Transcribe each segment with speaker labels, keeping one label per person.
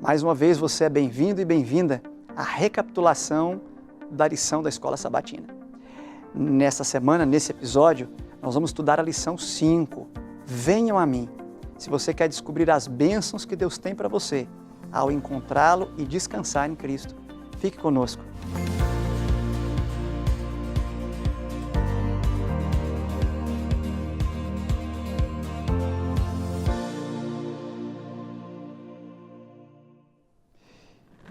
Speaker 1: Mais uma vez você é bem-vindo e bem-vinda à recapitulação da lição da Escola Sabatina. Nessa semana, nesse episódio, nós vamos estudar a lição 5, Venham a mim. Se você quer descobrir as bênçãos que Deus tem para você ao encontrá-lo e descansar em Cristo, fique conosco.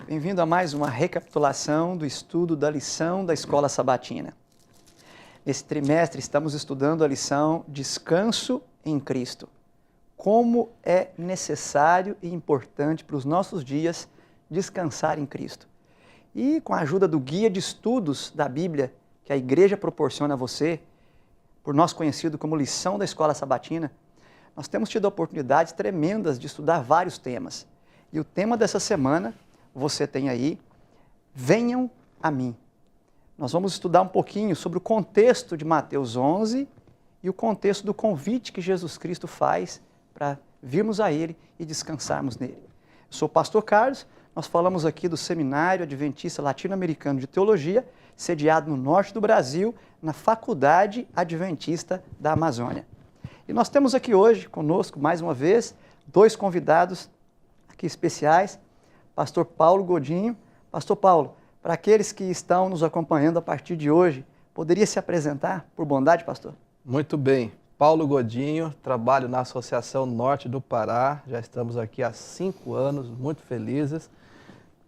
Speaker 1: Bem-vindo a mais uma recapitulação do estudo da lição da Escola Sabatina. Nesse trimestre estamos estudando a lição Descanso em Cristo. Como é necessário e importante para os nossos dias descansar em Cristo. E com a ajuda do guia de estudos da Bíblia que a igreja proporciona a você, por nós conhecido como lição da Escola Sabatina, nós temos tido oportunidades tremendas de estudar vários temas. E o tema dessa semana você tem aí, Venham a mim. Nós vamos estudar um pouquinho sobre o contexto de Mateus 11 e o contexto do convite que Jesus Cristo faz para virmos a Ele e descansarmos nele. Eu sou o pastor Carlos, nós falamos aqui do Seminário Adventista Latino-Americano de Teologia, sediado no norte do Brasil, na Faculdade Adventista da Amazônia. E nós temos aqui hoje conosco, mais uma vez, dois convidados aqui especiais, Pastor Paulo Godinho. Pastor Paulo, para aqueles que estão nos acompanhando a partir de hoje, poderia se apresentar, por bondade, pastor?
Speaker 2: Muito bem. Paulo Godinho, trabalho na Associação Norte do Pará, já estamos aqui há 5 anos, muito felizes,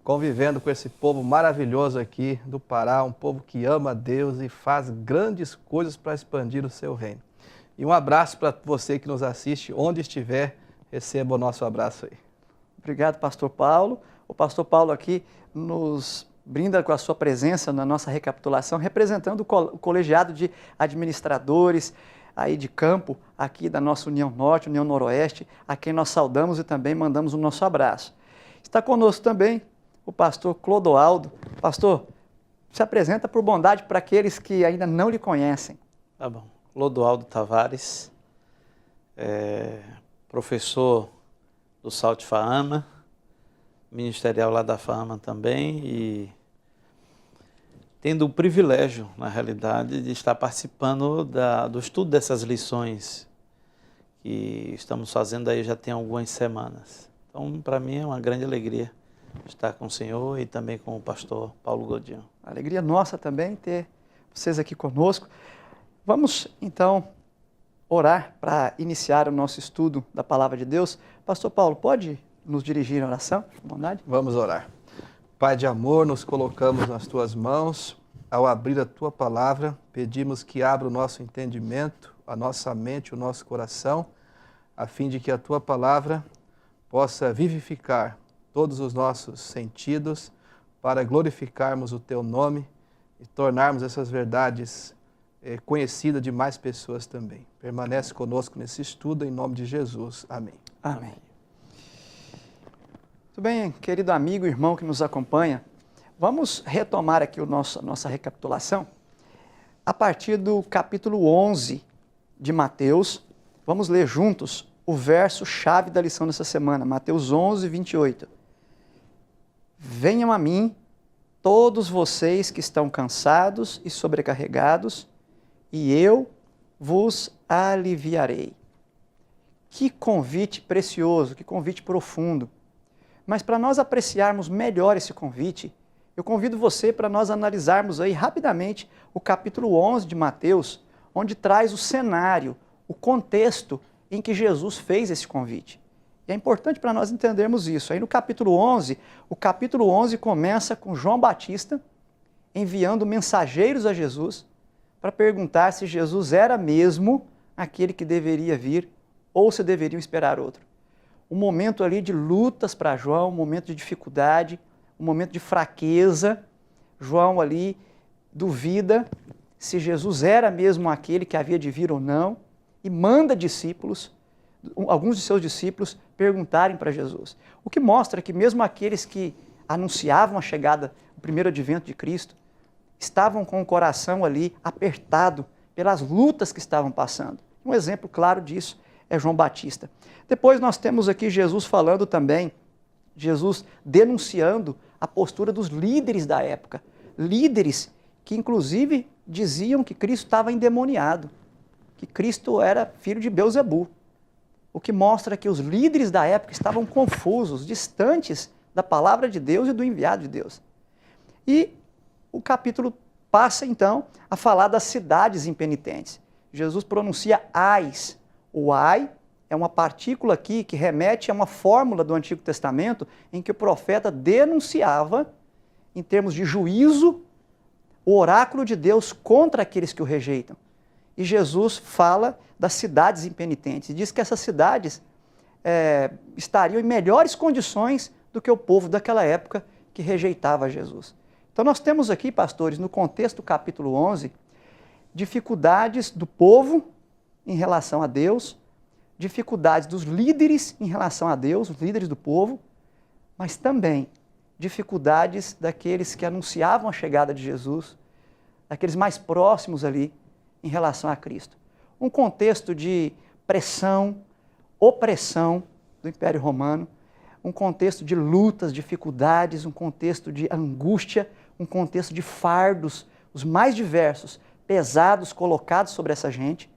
Speaker 2: convivendo com esse povo maravilhoso aqui do Pará, um povo que ama a Deus e faz grandes coisas para expandir o seu reino. E um abraço para você que nos assiste, onde estiver, receba o nosso abraço aí.
Speaker 1: Obrigado, pastor Paulo. O pastor Paulo aqui nos brinda com a sua presença na nossa recapitulação, representando o colegiado de administradores aí de campo, aqui da nossa União Norte, União Noroeste, a quem nós saudamos e também mandamos o nosso abraço. Está conosco também o pastor Clodoaldo. Pastor, se apresenta por bondade para aqueles que ainda não lhe conhecem.
Speaker 3: Tá bom. Clodoaldo Tavares, professor do Salto Faama, ministerial lá da Faama também, e tendo o privilégio, na realidade, de estar participando do estudo dessas lições que estamos fazendo aí já tem algumas semanas. Então, para mim é uma grande alegria estar com o senhor e também com o pastor Paulo Godinho.
Speaker 1: Alegria nossa também ter vocês aqui conosco. Vamos, então, orar para iniciar o nosso estudo da Palavra de Deus. Pastor Paulo, pode nos dirigir a oração, por bondade?
Speaker 2: Vamos orar. Pai de amor, nos colocamos nas Tuas mãos. Ao abrir a Tua Palavra, pedimos que abra o nosso entendimento, a nossa mente, o nosso coração, a fim de que a Tua Palavra possa vivificar todos os nossos sentidos para glorificarmos o Teu nome e tornarmos essas verdades conhecidas de mais pessoas também. Permanece conosco nesse estudo, em nome de Jesus. Amém.
Speaker 1: Amém. Muito bem, querido amigo e irmão que nos acompanha, vamos retomar aqui a nossa recapitulação a partir do capítulo 11 de Mateus. Vamos ler juntos o verso-chave da lição dessa semana, Mateus 11, 28. Venham a mim, todos vocês que estão cansados e sobrecarregados, e eu vos aliviarei. Que convite precioso, que convite profundo. Mas para nós apreciarmos melhor esse convite, eu convido você para nós analisarmos aí rapidamente o capítulo 11 de Mateus, onde traz o cenário, o contexto em que Jesus fez esse convite. E é importante para nós entendermos isso. Aí no capítulo 11, o capítulo 11 começa com João Batista enviando mensageiros a Jesus para perguntar se Jesus era mesmo aquele que deveria vir ou se deveriam esperar outro. Um momento ali de lutas para João, um momento de dificuldade, um momento de fraqueza. João ali duvida se Jesus era mesmo aquele que havia de vir ou não e manda discípulos, alguns de seus discípulos, perguntarem para Jesus. O que mostra que mesmo aqueles que anunciavam a chegada, o primeiro advento de Cristo, estavam com o coração ali apertado pelas lutas que estavam passando. Um exemplo claro disso é João Batista. Depois nós temos aqui Jesus falando também Jesus denunciando a postura dos líderes da época. Líderes que, inclusive, diziam que Cristo estava endemoniado, que Cristo era filho de Belzebu. O que mostra que os líderes da época estavam confusos, distantes da palavra de Deus e do enviado de Deus. E o capítulo passa, então, a falar das cidades impenitentes. Jesus pronuncia ais. O ai é uma partícula aqui que remete a uma fórmula do Antigo Testamento em que o profeta denunciava, em termos de juízo, o oráculo de Deus contra aqueles que o rejeitam. E Jesus fala das cidades impenitentes e diz que essas cidades estariam em melhores condições do que o povo daquela época que rejeitava Jesus. Então nós temos aqui, pastores, no contexto do capítulo 11, dificuldades do povo em relação a Deus, dificuldades dos líderes em relação a Deus, os líderes do povo, mas também dificuldades daqueles que anunciavam a chegada de Jesus, daqueles mais próximos ali em relação a Cristo. Um contexto de pressão, opressão do Império Romano, um contexto de lutas, dificuldades, um contexto de angústia, um contexto de fardos, os mais diversos, pesados, colocados sobre essa gente.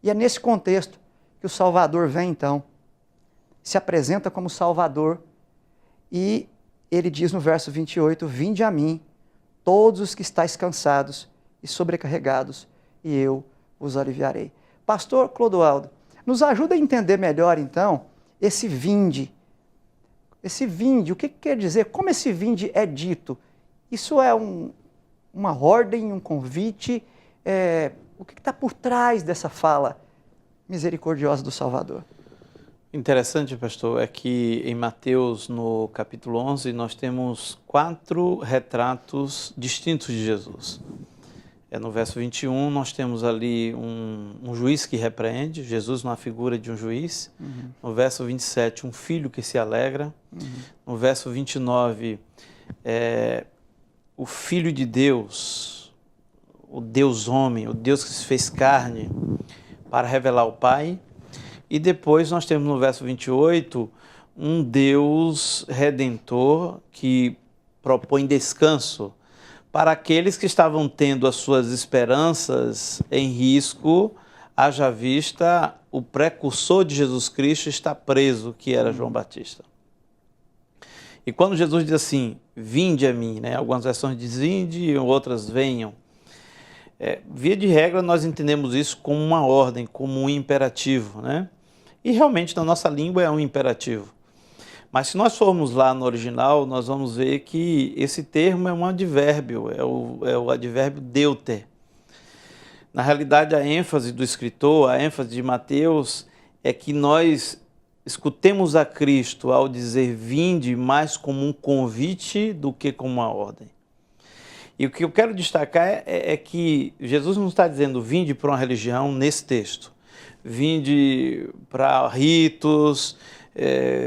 Speaker 1: E é nesse contexto que o Salvador vem, então, se apresenta como Salvador e ele diz no verso 28, vinde a mim, todos os que estáis cansados e sobrecarregados, e eu os aliviarei. Pastor Clodoaldo, nos ajuda a entender melhor, então, esse vinde. Esse vinde, o que quer dizer? Como esse vinde é dito? Isso é uma ordem, um convite? O que está por trás dessa fala misericordiosa do Salvador?
Speaker 3: Interessante, pastor, é que em Mateus, no capítulo 11, nós temos 4 retratos distintos de Jesus. No verso 21, nós temos ali um juiz que repreende, Jesus na figura de um juiz. No verso 27, um filho que se alegra. No verso 29, o Filho de Deus, o Deus homem, o Deus que se fez carne para revelar o Pai. E depois nós temos no verso 28, um Deus redentor que propõe descanso para aqueles que estavam tendo as suas esperanças em risco, haja vista o precursor de Jesus Cristo está preso, que era João Batista. E quando Jesus diz assim, vinde a mim, algumas versões dizem vinde, outras venham. Via de regra, nós entendemos isso como uma ordem, como um imperativo, E realmente na nossa língua é um imperativo. Mas se nós formos lá no original, nós vamos ver que esse termo é um advérbio, é o advérbio deuter. Na realidade, a ênfase do escritor, a ênfase de Mateus, é que nós escutemos a Cristo ao dizer vinde mais como um convite do que como uma ordem. E o que eu quero destacar é que Jesus não está dizendo vinde para uma religião nesse texto. Vinde para ritos,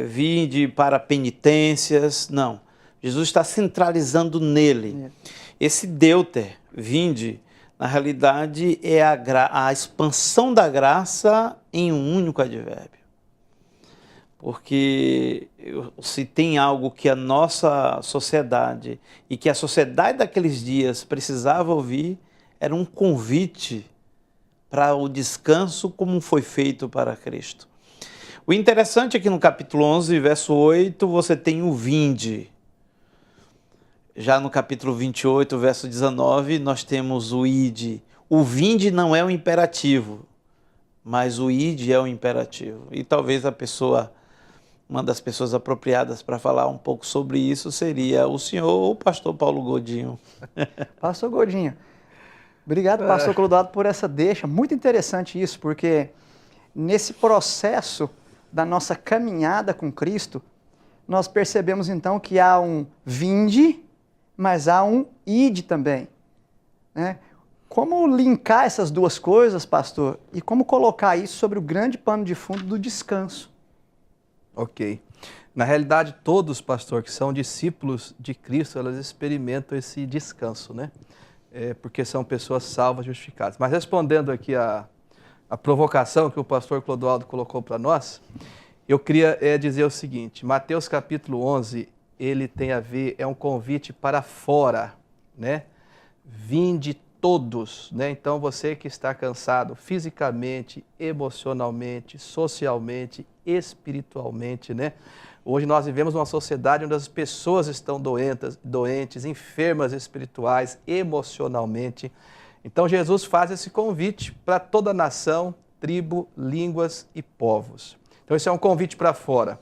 Speaker 3: vinde para penitências, não. Jesus está centralizando nele. Esse deuter, vinde, na realidade é a expansão da graça em um único advérbio. Porque se tem algo que a nossa sociedade e que a sociedade daqueles dias precisava ouvir, era um convite para o descanso como foi feito para Cristo. O interessante é que no capítulo 11, verso 8, você tem o vinde. Já no capítulo 28, verso 19, nós temos o ide. O vinde não é o imperativo, mas o ide é o imperativo. E talvez uma das pessoas apropriadas para falar um pouco sobre isso seria o senhor ou o pastor Paulo Godinho.
Speaker 1: Pastor Godinho. Obrigado, pastor Clodoaldo, por essa deixa. Muito interessante isso, porque nesse processo da nossa caminhada com Cristo, nós percebemos então que há um vinde, mas há um ide também. Como linkar essas duas coisas, pastor, e como colocar isso sobre o grande pano de fundo do descanso?
Speaker 2: Ok. Na realidade, todos, pastor, que são discípulos de Cristo, elas experimentam esse descanso, porque são pessoas salvas, justificadas. Mas respondendo aqui a provocação que o pastor Clodoaldo colocou para nós, Eu queria dizer o seguinte, Mateus capítulo 11, ele tem a ver, é um convite para fora, né? Vinde todos, né? Então você que está cansado fisicamente, emocionalmente, socialmente, espiritualmente, né? Hoje nós vivemos numa sociedade onde as pessoas estão doentes, enfermas espirituais, emocionalmente. Então Jesus faz esse convite para toda a nação, tribo, línguas e povos. Então esse é um convite para fora.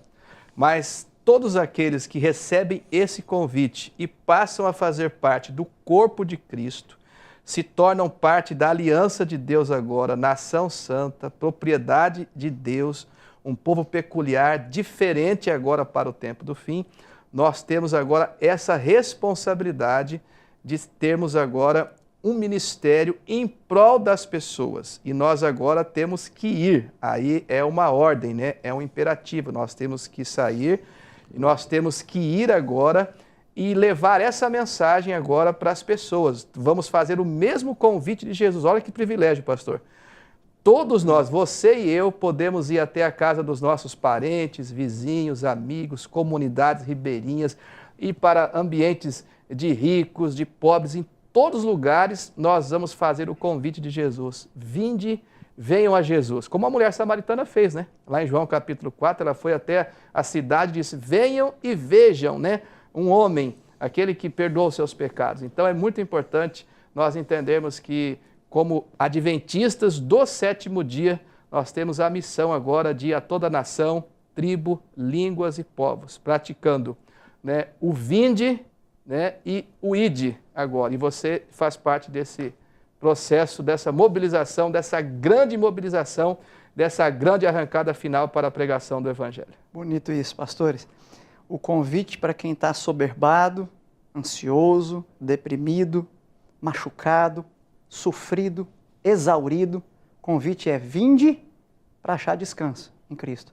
Speaker 2: Mas todos aqueles que recebem esse convite e passam a fazer parte do corpo de Cristo, se tornam parte da aliança de Deus agora, nação santa, propriedade de Deus, um povo peculiar, diferente agora para o tempo do fim. Nós temos agora essa responsabilidade de termos agora um ministério em prol das pessoas. E nós agora temos que ir. Aí é uma ordem, né? É um imperativo. Nós temos que sair e nós temos que ir agora e levar essa mensagem agora para as pessoas. Vamos fazer o mesmo convite de Jesus. Olha que privilégio, pastor. Todos nós, você e eu, podemos ir até a casa dos nossos parentes, vizinhos, amigos, comunidades ribeirinhas, ir para ambientes de ricos, de pobres, em todos os lugares nós vamos fazer o convite de Jesus. Vinde, venham a Jesus. Como a mulher samaritana fez, né? Lá em João capítulo 4, ela foi até a cidade e disse, venham e vejam, né? Um homem, aquele que perdoa os seus pecados. Então é muito importante nós entendermos que, como adventistas do sétimo dia, nós temos a missão agora de ir a toda a nação, tribo, línguas e povos, praticando, né, o vinde, né, e o ide agora. E você faz parte desse processo, dessa mobilização, dessa grande arrancada final para a pregação do Evangelho.
Speaker 1: Bonito isso, pastores. O convite para quem está assoberbado, ansioso, deprimido, machucado, sofrido, exaurido. O convite é vinde para achar descanso em Cristo.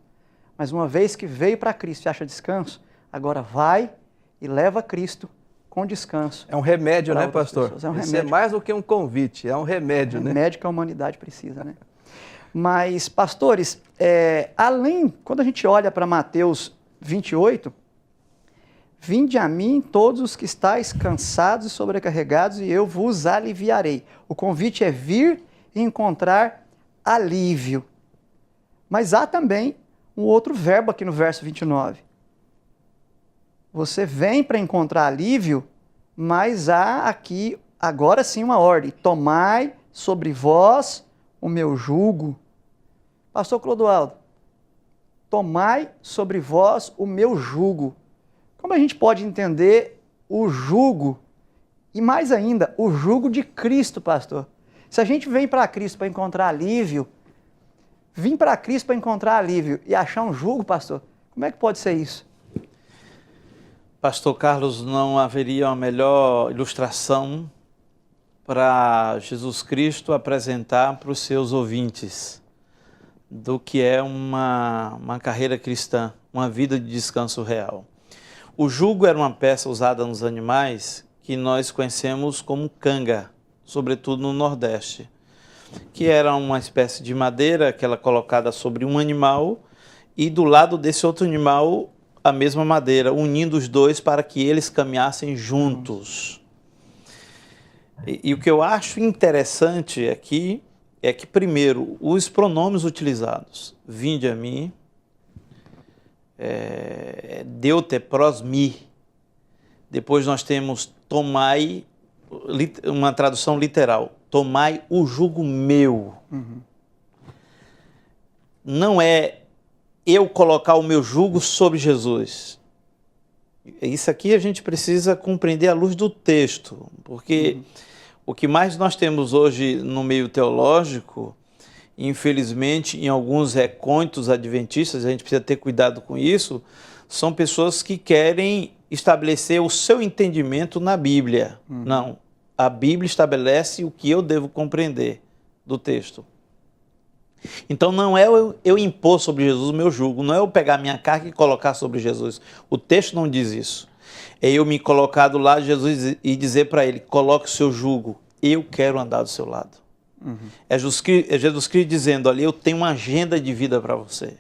Speaker 1: Mas uma vez que veio para Cristo e acha descanso, agora vai e leva Cristo com descanso.
Speaker 2: É um remédio, né, pastor?
Speaker 1: É um remédio.
Speaker 2: Isso é mais do que um convite, é um remédio, né?
Speaker 1: Remédio que a humanidade precisa, né? Mas, pastores, quando a gente olha para Mateus 28, vinde a mim todos os que estáis cansados e sobrecarregados e eu vos aliviarei. O convite é vir e encontrar alívio. Mas há também um outro verbo aqui no verso 29. Você vem para encontrar alívio, mas há aqui, agora sim, uma ordem. Tomai sobre vós o meu jugo. Pastor Clodoaldo, tomai sobre vós o meu jugo. Como a gente pode entender o jugo, e mais ainda, o jugo de Cristo, pastor? Se a gente vem para Cristo para encontrar alívio, vir para Cristo para encontrar alívio e achar um jugo, pastor, como é que pode ser isso?
Speaker 3: Pastor Carlos, não haveria uma melhor ilustração para Jesus Cristo apresentar para os seus ouvintes do que é uma carreira cristã, uma vida de descanso real. O jugo era uma peça usada nos animais que nós conhecemos como canga, sobretudo no Nordeste, que era uma espécie de madeira que era colocada sobre um animal e do lado desse outro animal a mesma madeira, unindo os dois para que eles caminhassem juntos. E o que eu acho interessante aqui é que, primeiro, os pronomes utilizados, vinde a mim, Deute pros mi. Depois nós temos tomai, uma tradução literal, tomai o jugo meu.
Speaker 1: Uhum.
Speaker 3: Não é eu colocar o meu jugo sobre Jesus. Isso aqui a gente precisa compreender à luz do texto, porque o que mais nós temos hoje no meio teológico, infelizmente, em alguns recônditos adventistas, a gente precisa ter cuidado com isso, são pessoas que querem estabelecer o seu entendimento na Bíblia. Não, a Bíblia estabelece o que eu devo compreender do texto. Então não é eu impor sobre Jesus o meu jugo, não é eu pegar minha carga e colocar sobre Jesus. O texto não diz isso. É eu me colocar do lado de Jesus e dizer para ele, coloque o seu jugo, eu quero andar do seu lado. É Jesus Cristo dizendo ali, eu tenho uma agenda de vida para você.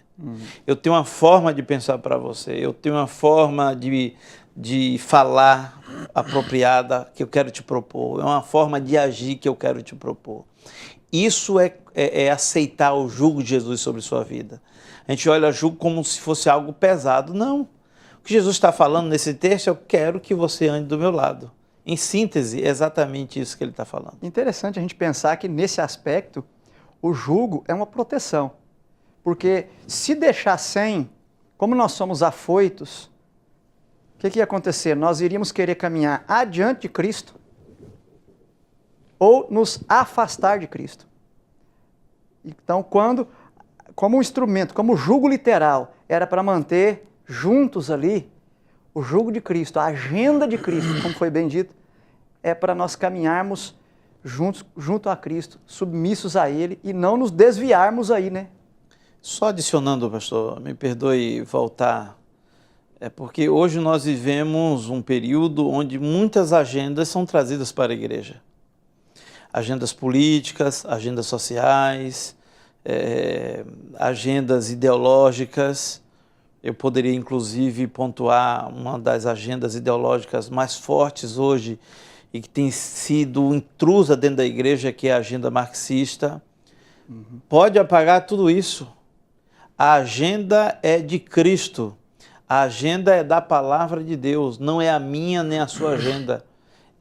Speaker 3: Eu tenho uma forma de pensar para você, eu tenho uma forma de falar apropriada que eu quero te propor, é uma forma de agir que eu quero te propor. Isso é aceitar o jugo de Jesus sobre sua vida. A gente olha o jugo como se fosse algo pesado. Não. O que Jesus está falando nesse texto, eu quero que você ande do meu lado. Em síntese, é exatamente isso que ele está falando.
Speaker 1: Interessante a gente pensar que nesse aspecto, o jugo é uma proteção. Porque se deixar sem, como nós somos afoitos, o que ia acontecer? Nós iríamos querer caminhar adiante de Cristo ou nos afastar de Cristo. Então, como um instrumento, como o jugo literal era para manter juntos ali, o jugo de Cristo, a agenda de Cristo, como foi bem dito, é para nós caminharmos junto a Cristo, submissos a Ele e não nos desviarmos aí, né?
Speaker 3: Só adicionando, pastor, me perdoe voltar, porque hoje nós vivemos um período onde muitas agendas são trazidas para a igreja. Agendas políticas, agendas sociais, agendas ideológicas. Eu poderia, inclusive, pontuar uma das agendas ideológicas mais fortes hoje e que tem sido intrusa dentro da igreja, que é a agenda marxista. Pode apagar tudo isso. A agenda é de Cristo. A agenda é da palavra de Deus, não é a minha nem a sua agenda.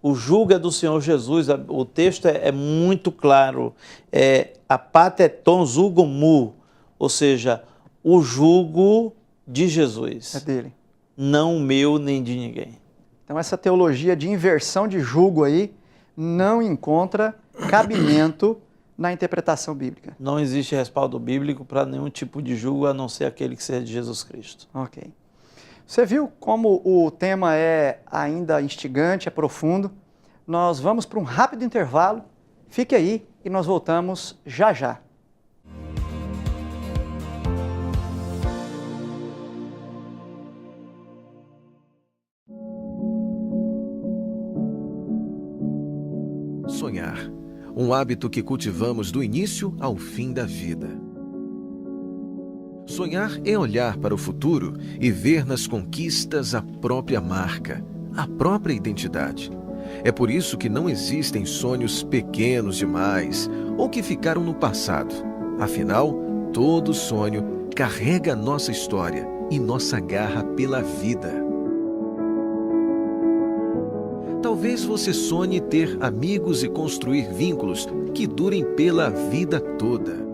Speaker 3: O jugo é do Senhor Jesus, o texto é muito claro, é apateton zugo mu, ou seja, o jugo de Jesus.
Speaker 1: É dele.
Speaker 3: Não o meu nem de ninguém.
Speaker 1: Então essa teologia de inversão de jugo aí não encontra cabimento na interpretação bíblica.
Speaker 3: Não existe respaldo bíblico para nenhum tipo de jugo, a não ser aquele que seja de Jesus Cristo.
Speaker 1: Ok. Você viu como o tema é ainda instigante, é profundo? Nós vamos para um rápido intervalo. Fique aí e nós voltamos já já.
Speaker 4: Sonhar, um hábito que cultivamos do início ao fim da vida. Sonhar é olhar para o futuro e ver nas conquistas a própria marca, a própria identidade. É por isso que não existem sonhos pequenos demais ou que ficaram no passado. Afinal, todo sonho carrega nossa história e nossa garra pela vida. Talvez você sonhe ter amigos e construir vínculos que durem pela vida toda.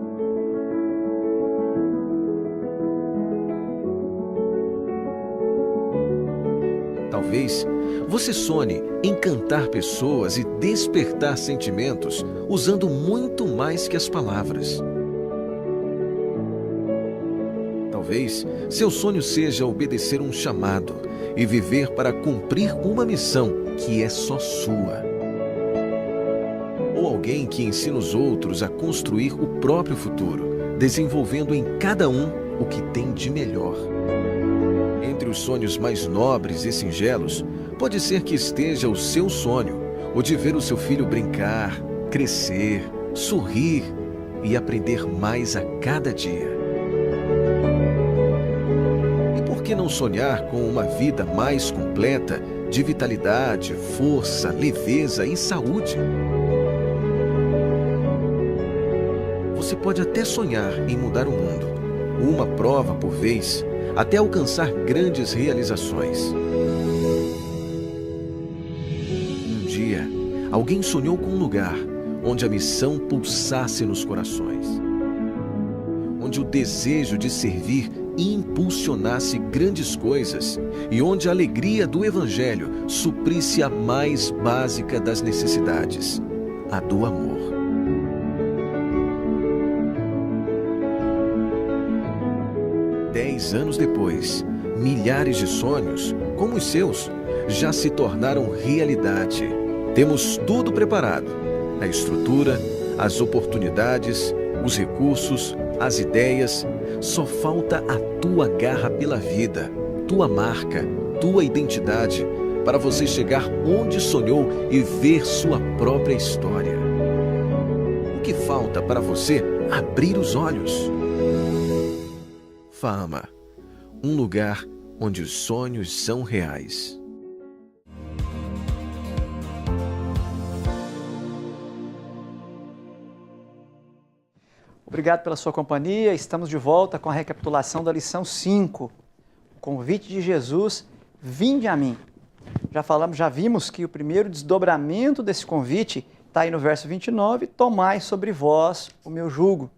Speaker 4: Talvez você sonhe encantar pessoas e despertar sentimentos usando muito mais que as palavras. Talvez seu sonho seja obedecer um chamado e viver para cumprir uma missão que é só sua. Ou alguém que ensina os outros a construir o próprio futuro, desenvolvendo em cada um o que tem de melhor. Entre os sonhos mais nobres e singelos, pode ser que esteja o seu sonho, o de ver o seu filho brincar, crescer, sorrir e aprender mais a cada dia. E por que não sonhar com uma vida mais completa, de vitalidade, força, leveza e saúde? Você pode até sonhar em mudar o mundo, uma prova por vez, até alcançar grandes realizações. Um dia, alguém sonhou com um lugar onde a missão pulsasse nos corações, onde o desejo de servir impulsionasse grandes coisas e onde a alegria do Evangelho suprisse a mais básica das necessidades, a do amor. Anos depois, milhares de sonhos, como os seus, já se tornaram realidade. Temos tudo preparado: a estrutura, as oportunidades, os recursos, as ideias. Só falta a tua garra pela vida, tua marca, tua identidade, para você chegar onde sonhou e ver sua própria história. O que falta para você abrir os olhos? Faama, um lugar onde os sonhos são reais.
Speaker 1: Obrigado pela sua companhia. Estamos de volta com a recapitulação da lição 5. O convite de Jesus, vinde a mim. Já vimos que o primeiro desdobramento desse convite está aí no verso 29, tomai sobre vós o meu jugo.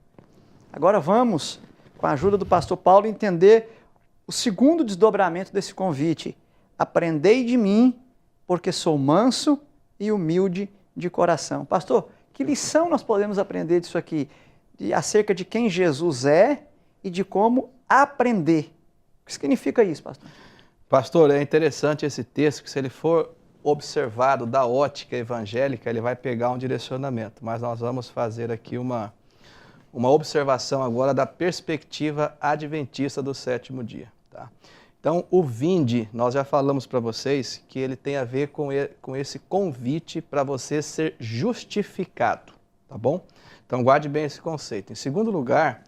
Speaker 1: Agora vamos, com a ajuda do pastor Paulo, entender o segundo desdobramento desse convite. Aprendei de mim, porque sou manso e humilde de coração. Pastor, que lição nós podemos aprender disso aqui? Acerca de quem Jesus é e de como aprender. O que significa isso, pastor?
Speaker 2: Pastor, é interessante esse texto, que se ele for observado da ótica evangélica, ele vai pegar um direcionamento. Mas nós vamos fazer aqui uma observação agora da perspectiva adventista do sétimo dia. Tá? Então, o vinde, nós já falamos para vocês que ele tem a ver com esse convite para você ser justificado, tá bom? Então, guarde bem esse conceito. Em segundo lugar,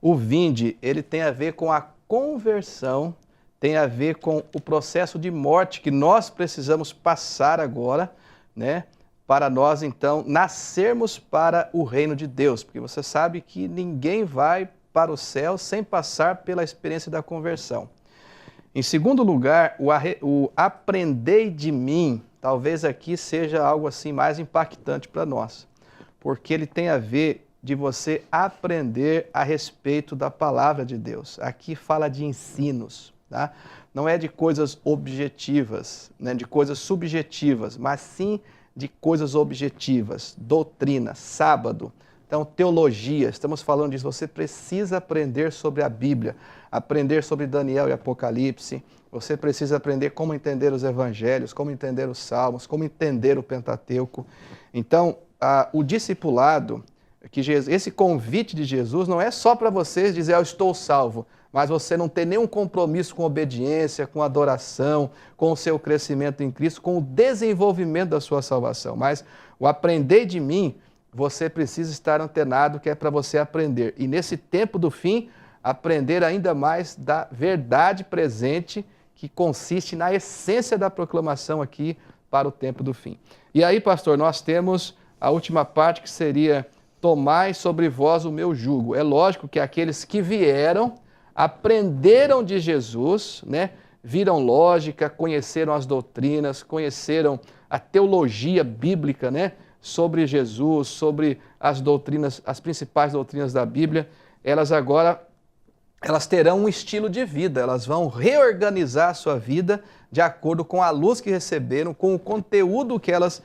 Speaker 2: o vinde, ele tem a ver com a conversão, tem a ver com o processo de morte que nós precisamos passar agora, né? Para nós, então, nascermos para o reino de Deus. Porque você sabe que ninguém vai para o céu sem passar pela experiência da conversão. Em segundo lugar, o aprendei de mim, talvez aqui seja algo assim mais impactante para nós. Porque ele tem a ver de você aprender a respeito da palavra de Deus. Aqui fala de ensinos, tá? Não é de coisas objetivas, né, de coisas subjetivas, mas sim de coisas objetivas, doutrina, sábado. Então, teologia, estamos falando disso. Você precisa aprender sobre a Bíblia, aprender sobre Daniel e Apocalipse. Você precisa aprender como entender os evangelhos, como entender os salmos, como entender o Pentateuco. Então, o discipulado, esse convite de Jesus não é só para você dizer, eu estou salvo, mas você não ter nenhum compromisso com obediência, com adoração, com o seu crescimento em Cristo, com o desenvolvimento da sua salvação. Mas o aprender de mim, você precisa estar antenado, que é para você aprender. E nesse tempo do fim, aprender ainda mais da verdade presente, que consiste na essência da proclamação aqui para o tempo do fim. E aí, pastor, nós temos a última parte, que seria, tomai sobre vós o meu jugo. É lógico que aqueles que vieram, aprenderam de Jesus, né? Viram lógica, conheceram as doutrinas, conheceram a teologia bíblica, né? Sobre Jesus, sobre as doutrinas, as principais doutrinas da Bíblia, elas terão um estilo de vida, elas vão reorganizar a sua vida de acordo com a luz que receberam, com o conteúdo que elas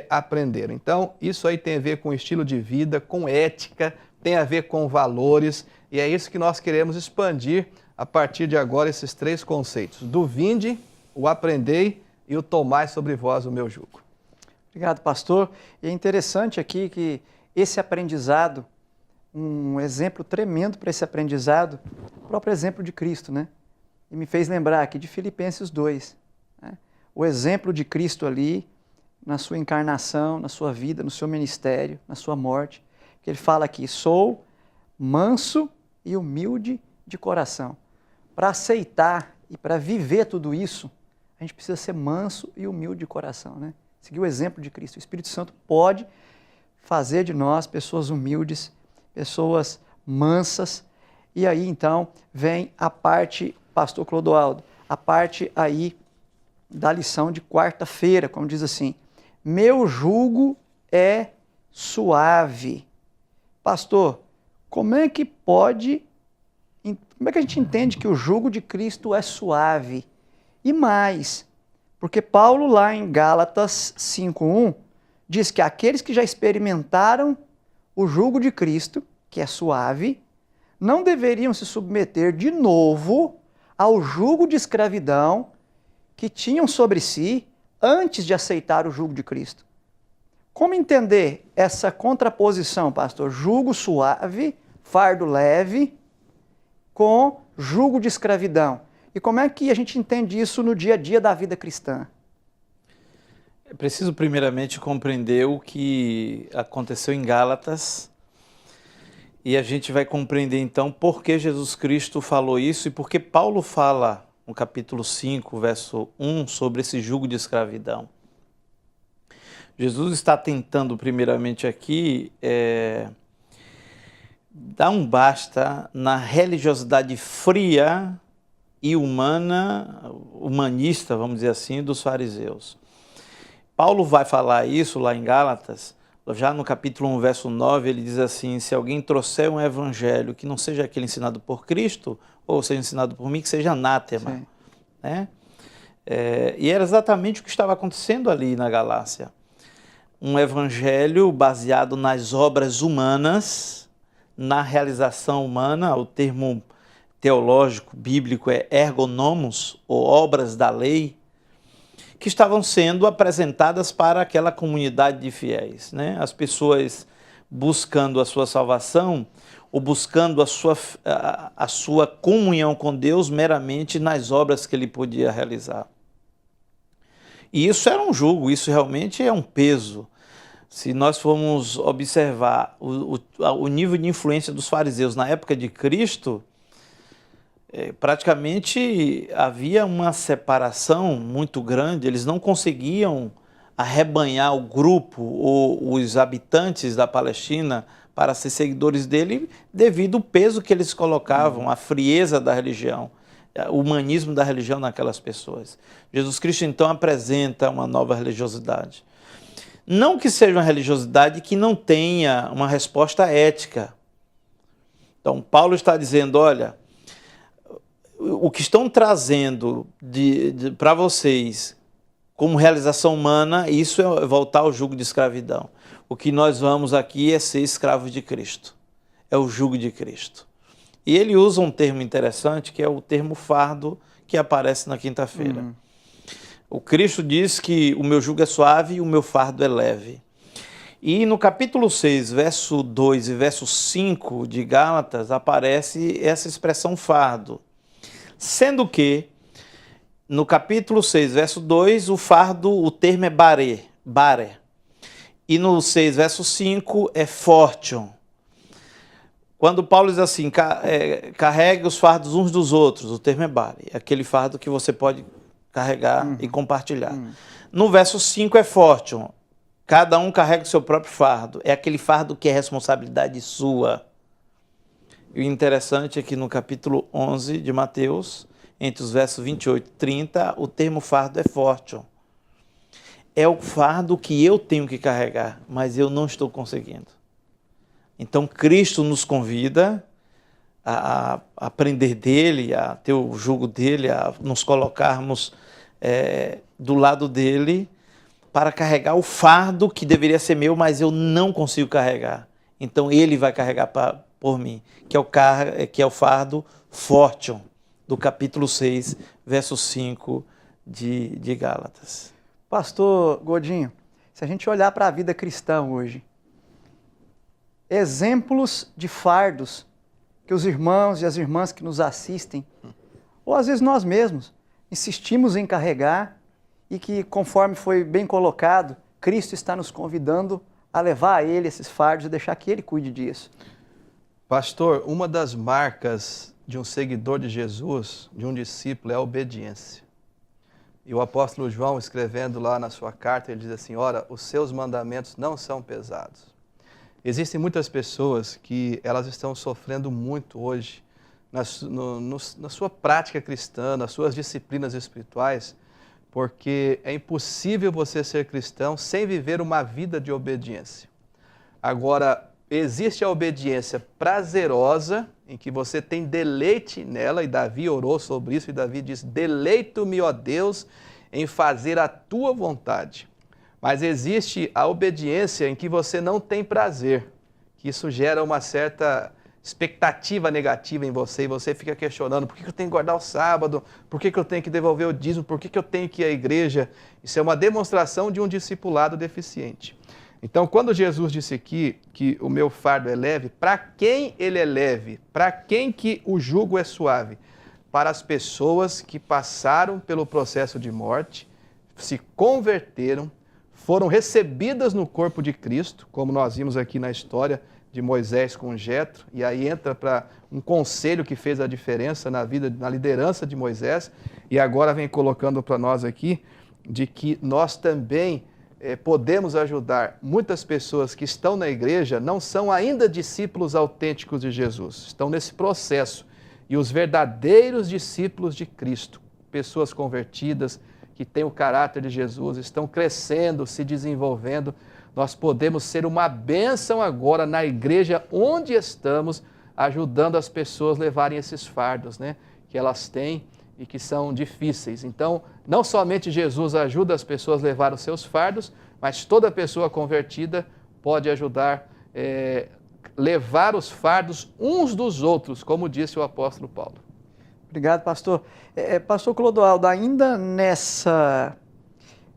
Speaker 2: aprenderam. Então, isso aí tem a ver com estilo de vida, com ética, tem a ver com valores, e é isso que nós queremos expandir a partir de agora, esses três conceitos: do vinde, o aprendei e o tomai sobre vós o meu jugo.
Speaker 1: Obrigado, pastor. E é interessante aqui que esse aprendizado, um exemplo tremendo para esse aprendizado, o próprio exemplo de Cristo, né? E me fez lembrar aqui de Filipenses 2, né? O exemplo de Cristo ali, na sua encarnação, na sua vida, no seu ministério, na sua morte, que ele fala aqui, sou manso e humilde de coração. Para aceitar e para viver tudo isso, a gente precisa ser manso e humilde de coração, né? Seguir o exemplo de Cristo. O Espírito Santo pode fazer de nós pessoas humildes, pessoas mansas. E aí, então, vem a parte, pastor Clodoaldo, a parte aí da lição de quarta-feira, como diz assim, meu jugo é suave. Pastor, como é que a gente entende que o jugo de Cristo é suave? E mais, porque Paulo lá em Gálatas 5:1 diz que aqueles que já experimentaram o jugo de Cristo, que é suave, não deveriam se submeter de novo ao jugo de escravidão que tinham sobre si antes de aceitar o jugo de Cristo. Como entender essa contraposição, pastor? Jugo suave, fardo leve, com jugo de escravidão. E como é que a gente entende isso no dia a dia da vida cristã?
Speaker 3: É preciso primeiramente compreender o que aconteceu em Gálatas E a gente vai compreender então por que Jesus Cristo falou isso e por que Paulo fala no capítulo 5, verso 1, sobre esse jugo de escravidão. Jesus está tentando, primeiramente aqui, dar um basta na religiosidade fria e humanista, vamos dizer assim, dos fariseus. Paulo vai falar isso lá em Gálatas, já no capítulo 1, verso 9, ele diz assim: se alguém trouxer um evangelho que não seja aquele ensinado por Cristo, ou seja ensinado por mim, que seja anátema. Né? E era exatamente o que estava acontecendo ali na Galácia. Um evangelho baseado nas obras humanas, na realização humana, o termo teológico, bíblico é ergonomos, ou obras da lei, que estavam sendo apresentadas para aquela comunidade de fiéis, né? As pessoas buscando a sua salvação ou buscando a sua comunhão com Deus meramente nas obras que ele podia realizar. E isso era um jugo, isso realmente é um peso. Se nós formos observar o nível de influência dos fariseus na época de Cristo, praticamente havia uma separação muito grande, eles não conseguiam arrebanhar o grupo ou os habitantes da Palestina para ser seguidores dele devido ao peso que eles colocavam, a frieza da religião, o humanismo da religião naquelas pessoas. Jesus Cristo então apresenta uma nova religiosidade. Não que seja uma religiosidade que não tenha uma resposta ética. Então Paulo está dizendo, olha, o que estão trazendo para vocês como realização humana, isso é voltar ao jugo de escravidão. O que nós vamos aqui é ser escravos de Cristo. É o jugo de Cristo. E ele usa um termo interessante, que é o termo fardo, que aparece na quinta-feira. O Cristo diz que o meu jugo é suave e o meu fardo é leve. E no capítulo 6, verso 2 e verso 5 de Gálatas, aparece essa expressão fardo. Sendo que, no capítulo 6, verso 2, o fardo, o termo é bare. E no 6, verso 5, é fortion. Quando Paulo diz assim, carregue os fardos uns dos outros, o termo é bare. É aquele fardo que você pode carregar e compartilhar. No verso 5 é fortion. Cada um carrega o seu próprio fardo. É aquele fardo que é responsabilidade sua. E o interessante é que no capítulo 11 de Mateus, entre os versos 28 e 30, o termo fardo é fortion. É o fardo que eu tenho que carregar, mas eu não estou conseguindo. Então Cristo nos convida a aprender dele, a ter o jugo dele, a nos colocarmos do lado dele para carregar o fardo que deveria ser meu, mas eu não consigo carregar. Então ele vai carregar por mim, que é o fardo fortion, do capítulo 6, verso 5 de Gálatas.
Speaker 1: Pastor Godinho, se a gente olhar para a vida cristã hoje, exemplos de fardos que os irmãos e as irmãs que nos assistem, ou às vezes nós mesmos, insistimos em carregar e que, conforme foi bem colocado, Cristo está nos convidando a levar a Ele esses fardos e deixar que Ele cuide disso.
Speaker 2: Pastor, uma das marcas de um seguidor de Jesus, de um discípulo, é a obediência. E o apóstolo João, escrevendo lá na sua carta, ele diz assim, ora, os seus mandamentos não são pesados. Existem muitas pessoas que elas estão sofrendo muito hoje na sua prática cristã, nas suas disciplinas espirituais, porque é impossível você ser cristão sem viver uma vida de obediência. Agora, existe a obediência prazerosa, em que você tem deleite nela, e Davi orou sobre isso, e Davi diz, deleito-me, ó Deus, em fazer a tua vontade. Mas existe a obediência em que você não tem prazer, que isso gera uma certa expectativa negativa em você, e você fica questionando, por que eu tenho que guardar o sábado? Por que eu tenho que devolver o dízimo? Por que eu tenho que ir à igreja? Isso é uma demonstração de um discipulado deficiente. Então, quando Jesus disse aqui que o meu fardo é leve, para quem ele é leve? Para quem que o jugo é suave? Para as pessoas que passaram pelo processo de morte, se converteram, foram recebidas no corpo de Cristo, como nós vimos aqui na história de Moisés com Jetro, e aí entra para um conselho que fez a diferença na vida, na liderança de Moisés, e agora vem colocando para nós aqui de que nós também podemos ajudar muitas pessoas que estão na igreja, não são ainda discípulos autênticos de Jesus, estão nesse processo, e os verdadeiros discípulos de Cristo, pessoas convertidas, que têm o caráter de Jesus, estão crescendo, se desenvolvendo, nós podemos ser uma bênção agora na igreja onde estamos, ajudando as pessoas a levarem esses fardos, né, que elas têm e que são difíceis. Então, não somente Jesus ajuda as pessoas a levar os seus fardos, mas toda pessoa convertida pode ajudar levar os fardos uns dos outros, como disse o apóstolo Paulo.
Speaker 1: Obrigado, pastor. Pastor Clodoaldo, ainda nessa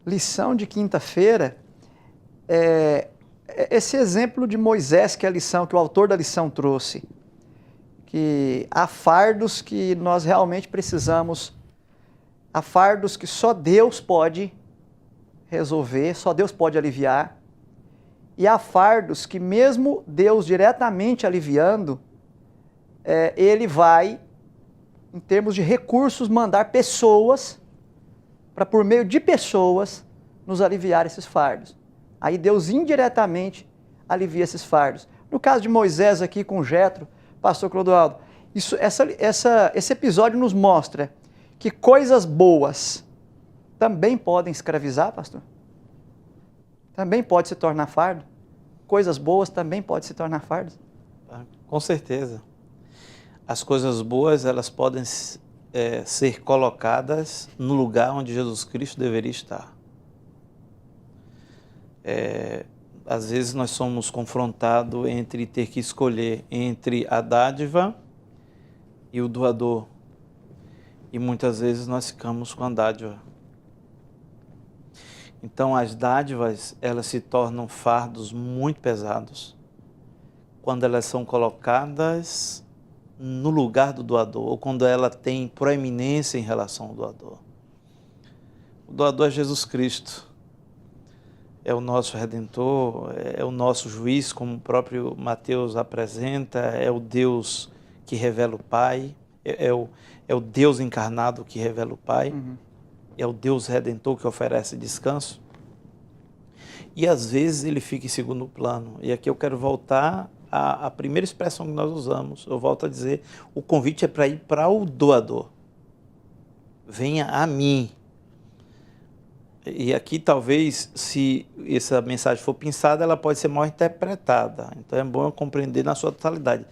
Speaker 1: lição de quinta-feira, esse exemplo de Moisés, que é a lição, que o autor da lição trouxe, que há fardos que nós realmente precisamos, há fardos que só Deus pode resolver, só Deus pode aliviar, e há fardos que mesmo Deus diretamente aliviando, Ele vai, em termos de recursos, mandar pessoas para, por meio de pessoas, nos aliviar esses fardos. Aí Deus indiretamente alivia esses fardos. No caso de Moisés aqui com Jetro, pastor Clodoaldo, esse episódio nos mostra que coisas boas também podem escravizar, pastor? Também pode se tornar fardo? Coisas boas também podem se tornar fardos?
Speaker 3: Com certeza. As coisas boas, elas podem ser colocadas no lugar onde Jesus Cristo deveria estar. Às vezes nós somos confrontados entre ter que escolher entre a dádiva e o doador. E muitas vezes nós ficamos com a dádiva. Então as dádivas, elas se tornam fardos muito pesados quando elas são colocadas no lugar do doador, ou quando ela tem proeminência em relação ao doador. O doador é Jesus Cristo. É o nosso Redentor, é o nosso juiz, como o próprio Mateus apresenta, é o Deus que revela o Pai, é o Deus encarnado que revela o Pai, é o Deus Redentor que oferece descanso. E às vezes ele fica em segundo plano. E aqui eu quero voltar à primeira expressão que nós usamos. Eu volto a dizer, o convite é para ir para o doador. Venha a mim. E aqui talvez, se essa mensagem for pensada, ela pode ser mal interpretada. Então é bom eu compreender na sua totalidade.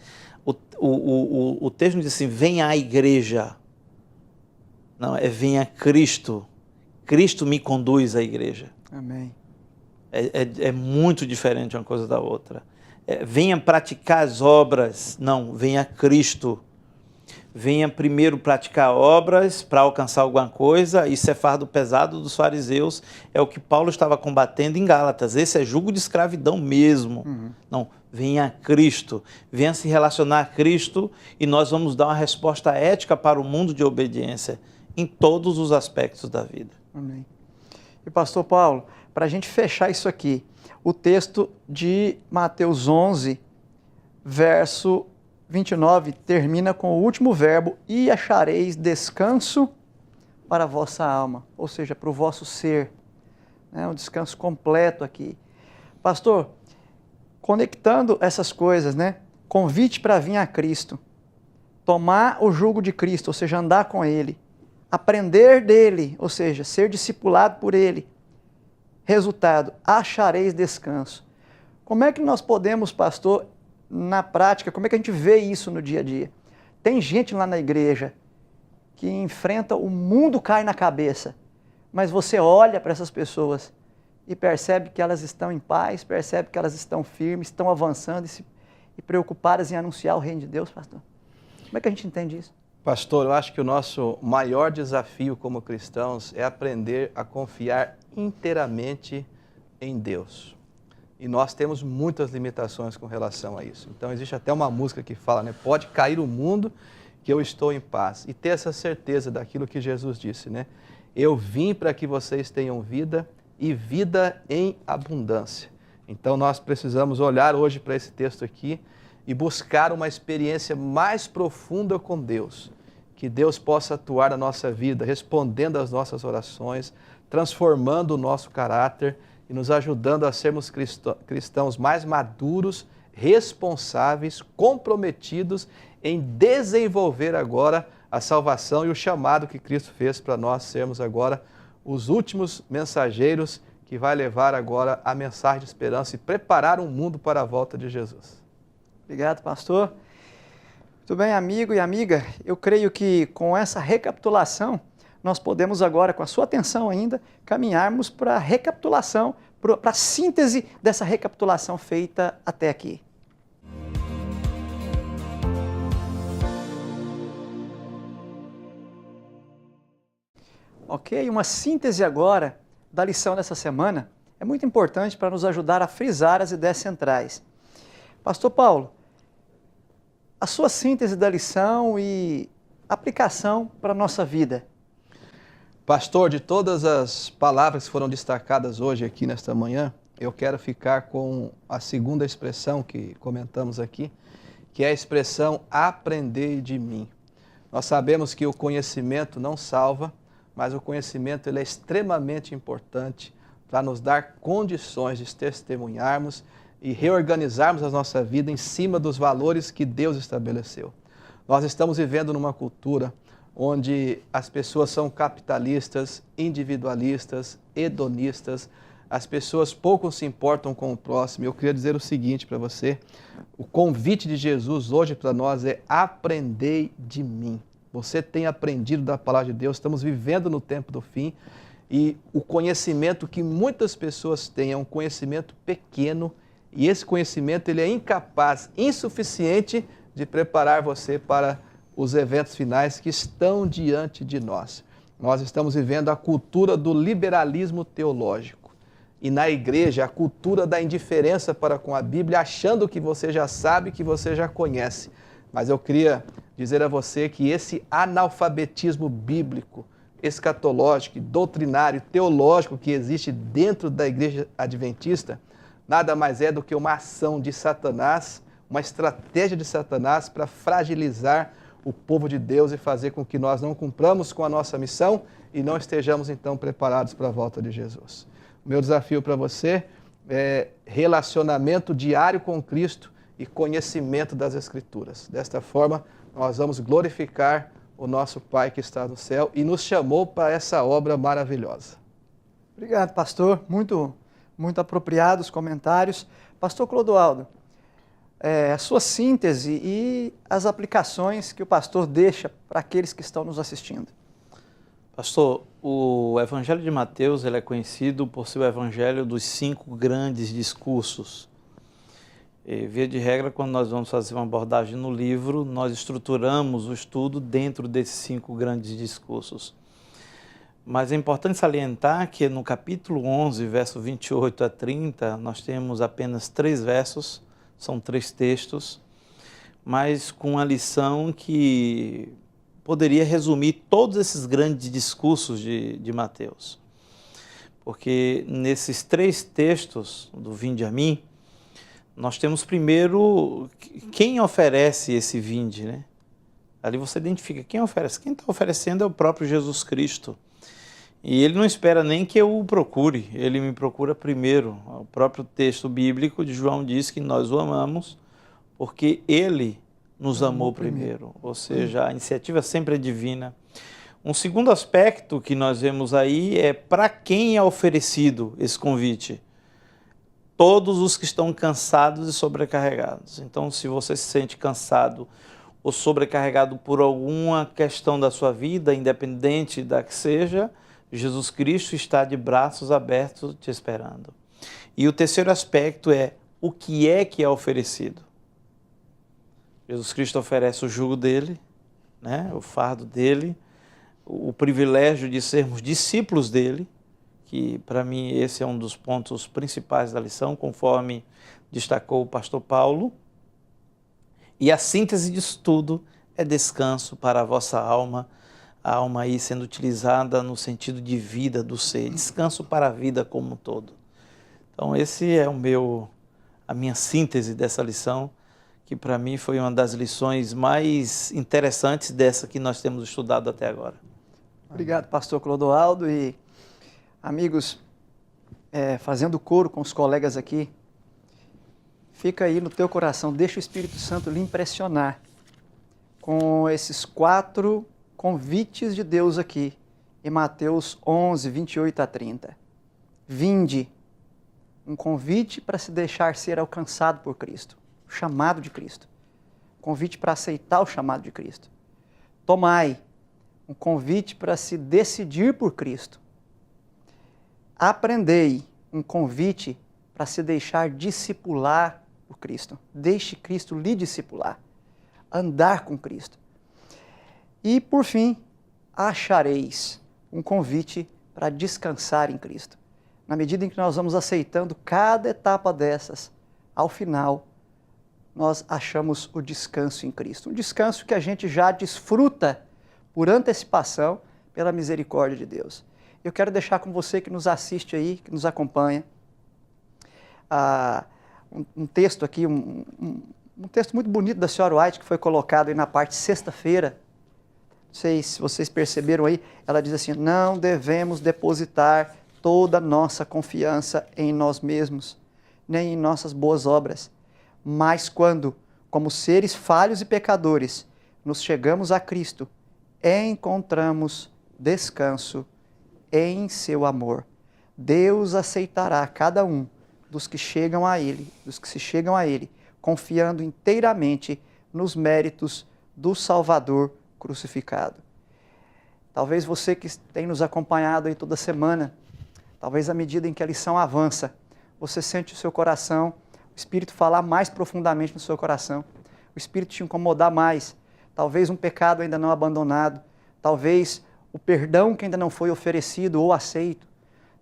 Speaker 3: O texto diz assim, venha à igreja. Não, venha Cristo. Cristo me conduz à igreja.
Speaker 1: Amém.
Speaker 3: É muito diferente uma coisa da outra. Venha praticar as obras. Não, venha Cristo. Venha primeiro praticar obras para alcançar alguma coisa. Isso é fardo pesado dos fariseus. É o que Paulo estava combatendo em Gálatas. Esse é jugo de escravidão mesmo. Não, venha a Cristo. Venha se relacionar a Cristo e nós vamos dar uma resposta ética para o mundo de obediência em todos os aspectos da vida.
Speaker 1: Amém. E pastor Paulo, para a gente fechar isso aqui, o texto de Mateus 11, verso 29, termina com o último verbo, e achareis descanso para a vossa alma, ou seja, para o vosso ser. Um descanso completo aqui. Pastor, conectando essas coisas, convite para vir a Cristo, tomar o jugo de Cristo, ou seja, andar com Ele, aprender dele, ou seja, ser discipulado por Ele. Resultado, achareis descanso. Como é que nós podemos, pastor, na prática, como é que a gente vê isso no dia a dia? Tem gente lá na igreja que enfrenta, o mundo cai na cabeça, mas você olha para essas pessoas e percebe que elas estão em paz, percebe que elas estão firmes, estão avançando e preocupadas em anunciar o reino de Deus, pastor. Como é que a gente entende isso?
Speaker 2: Pastor, eu acho que o nosso maior desafio como cristãos é aprender a confiar inteiramente em Deus. E nós temos muitas limitações com relação a isso. Então existe até uma música que fala, pode cair o mundo que eu estou em paz. E ter essa certeza daquilo que Jesus disse, Eu vim para que vocês tenham vida e vida em abundância. Então nós precisamos olhar hoje para esse texto aqui e buscar uma experiência mais profunda com Deus. Que Deus possa atuar na nossa vida, respondendo às nossas orações, transformando o nosso caráter e nos ajudando a sermos cristãos mais maduros, responsáveis, comprometidos em desenvolver agora a salvação e o chamado que Cristo fez para nós sermos agora os últimos mensageiros que vai levar agora a mensagem de esperança e preparar um mundo para a volta de Jesus.
Speaker 1: Obrigado, pastor. Muito bem, amigo e amiga, eu creio que com essa recapitulação, nós podemos agora, com a sua atenção ainda, caminharmos para a recapitulação, para a síntese dessa recapitulação feita até aqui. Ok, uma síntese agora da lição dessa semana é muito importante para nos ajudar a frisar as ideias centrais. Pastor Paulo, a sua síntese da lição e aplicação para a nossa vida.
Speaker 2: Pastor, de todas as palavras que foram destacadas hoje aqui nesta manhã, eu quero ficar com a segunda expressão que comentamos aqui, que é a expressão aprender de mim. Nós sabemos que o conhecimento não salva, mas o conhecimento ele é extremamente importante para nos dar condições de testemunharmos e reorganizarmos a nossa vida em cima dos valores que Deus estabeleceu. Nós estamos vivendo numa cultura onde as pessoas são capitalistas, individualistas, hedonistas, as pessoas pouco se importam com o próximo. Eu queria dizer o seguinte para você, o convite de Jesus hoje para nós é aprendei de mim. Você tem aprendido da palavra de Deus, estamos vivendo no tempo do fim e o conhecimento que muitas pessoas têm é um conhecimento pequeno e esse conhecimento ele é incapaz, insuficiente de preparar você para os eventos finais que estão diante de nós. Nós estamos vivendo a cultura do liberalismo teológico e na igreja a cultura da indiferença para com a Bíblia, achando que você já sabe, que você já conhece. Mas eu queria dizer a você que esse analfabetismo bíblico, escatológico, doutrinário, teológico que existe dentro da igreja adventista, nada mais é do que uma ação de Satanás, uma estratégia de Satanás para fragilizar o povo de Deus e fazer com que nós não cumpramos com a nossa missão e não estejamos então preparados para a volta de Jesus. O meu desafio para você é relacionamento diário com Cristo e conhecimento das Escrituras. Desta forma, nós vamos glorificar o nosso Pai que está no céu e nos chamou para essa obra maravilhosa.
Speaker 1: Obrigado, pastor. Muito apropriados comentários. Pastor Clodoaldo, a sua síntese e as aplicações que o pastor deixa para aqueles que estão nos assistindo.
Speaker 3: Pastor, o Evangelho de Mateus ele é conhecido por ser o Evangelho dos 5 grandes discursos. E, via de regra, quando nós vamos fazer uma abordagem no livro, nós estruturamos o estudo dentro desses 5 grandes discursos. Mas é importante salientar que no capítulo 11, verso 28 a 30, nós temos apenas 3 versos, são 3 textos, mas com uma lição que poderia resumir todos esses grandes discursos de Mateus. Porque nesses 3 textos do Vinde a mim, nós temos primeiro quem oferece esse vinde, né? Ali você identifica quem oferece. Quem está oferecendo é o próprio Jesus Cristo. E ele não espera nem que eu o procure, ele me procura primeiro. O próprio texto bíblico de João diz que nós o amamos porque ele nos amou primeiro. Ou seja, a iniciativa sempre é divina. Um segundo aspecto que nós vemos aí é para quem é oferecido esse convite. Todos os que estão cansados e sobrecarregados. Então, se você se sente cansado ou sobrecarregado por alguma questão da sua vida, independente da que seja, Jesus Cristo está de braços abertos te esperando. E o terceiro aspecto é o que é oferecido. Jesus Cristo oferece o jugo dele, né, o fardo dele, o privilégio de sermos discípulos dele, que para mim esse é um dos pontos principais da lição, conforme destacou o pastor Paulo. E a síntese disso tudo é descanso para a vossa alma, a alma aí sendo utilizada no sentido de vida do ser, descanso para a vida como um todo. Então, esse é a minha síntese dessa lição, que para mim foi uma das lições mais interessantes dessa que nós temos estudado até agora.
Speaker 1: Obrigado, pastor Clodoaldo. E amigos, fazendo coro com os colegas aqui, fica aí no teu coração, deixa o Espírito Santo lhe impressionar com esses 4 convites de Deus aqui, em Mateus 11, 28 a 30. Vinde, um convite para se deixar ser alcançado por Cristo, o chamado de Cristo. Convite para aceitar o chamado de Cristo. Tomai, um convite para se decidir por Cristo. Aprendei, um convite para se deixar discipular por Cristo. Deixe Cristo lhe discipular. Andar com Cristo. E, por fim, achareis, um convite para descansar em Cristo. Na medida em que nós vamos aceitando cada etapa dessas, ao final, nós achamos o descanso em Cristo. Um descanso que a gente já desfruta por antecipação pela misericórdia de Deus. Eu quero deixar com você que nos assiste aí, que nos acompanha, um texto aqui, um texto muito bonito da senhora White, que foi colocado aí na parte sexta-feira. Não sei se vocês perceberam aí, ela diz assim: não devemos depositar toda a nossa confiança em nós mesmos, nem em nossas boas obras. Mas quando, como seres falhos e pecadores, nos chegamos a Cristo, encontramos descanso em seu amor. Deus aceitará cada um dos que chegam a Ele, confiando inteiramente nos méritos do Salvador crucificado. Talvez você que tem nos acompanhado aí toda semana, talvez à medida em que a lição avança, você sente o seu coração, o Espírito falar mais profundamente no seu coração, o Espírito te incomodar mais, talvez um pecado ainda não abandonado, talvez o perdão que ainda não foi oferecido ou aceito,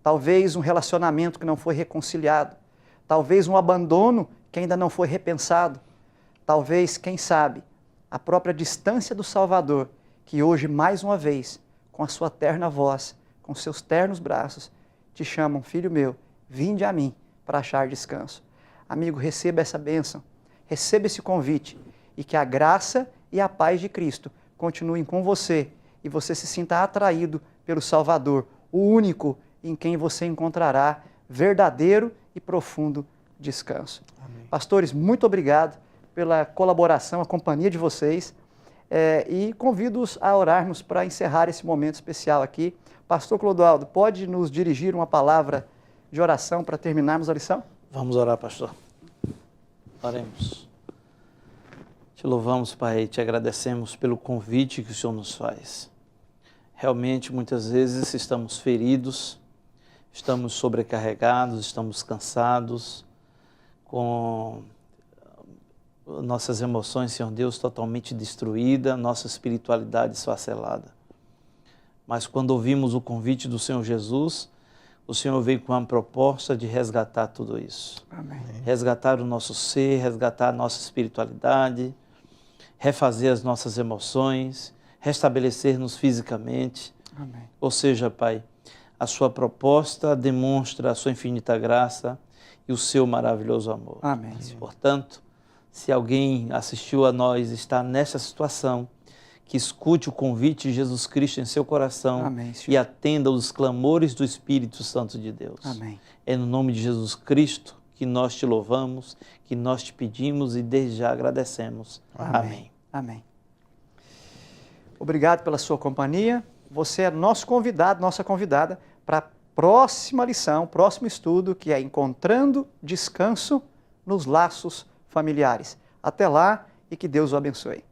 Speaker 1: talvez um relacionamento que não foi reconciliado, talvez um abandono que ainda não foi repensado, talvez, quem sabe, a própria distância do Salvador, que hoje, mais uma vez, com a sua terna voz, com seus ternos braços, te chamam: filho meu, vinde a mim para achar descanso. Amigo, receba essa bênção, receba esse convite, e que a graça e a paz de Cristo continuem com você, e você se sinta atraído pelo Salvador, o único em quem você encontrará verdadeiro e profundo descanso. Amém. Pastores, muito obrigado pela colaboração, a companhia de vocês, e convido-os a orarmos para encerrar esse momento especial aqui. Pastor Clodoaldo, pode nos dirigir uma palavra de oração para terminarmos a lição?
Speaker 3: Vamos orar, pastor. Oremos. Te louvamos, Pai, e te agradecemos pelo convite que o Senhor nos faz. Realmente, muitas vezes estamos feridos, estamos sobrecarregados, estamos cansados, com nossas emoções, Senhor Deus, totalmente destruídas, nossa espiritualidade esfacelada. Mas quando ouvimos o convite do Senhor Jesus, o Senhor veio com uma proposta de resgatar tudo isso.
Speaker 1: Amém.
Speaker 3: Resgatar o nosso ser, resgatar a nossa espiritualidade, refazer as nossas emoções, restabelecer-nos fisicamente.
Speaker 1: Amém.
Speaker 3: Ou seja, Pai, a sua proposta demonstra a sua infinita graça e o seu maravilhoso amor.
Speaker 1: Amém.
Speaker 3: Portanto, se alguém assistiu a nós e está nessa situação, que escute o convite de Jesus Cristo em seu coração.
Speaker 1: Amém,
Speaker 3: e atenda os clamores do Espírito Santo de Deus.
Speaker 1: Amém.
Speaker 3: É no nome de Jesus Cristo que nós te louvamos, que nós te pedimos e desde já agradecemos. Amém.
Speaker 1: Amém. Obrigado pela sua companhia. Você é nosso convidado, nossa convidada para a próxima lição, próximo estudo, que é Encontrando Descanso nos Laços Familiares. Até lá e que Deus o abençoe.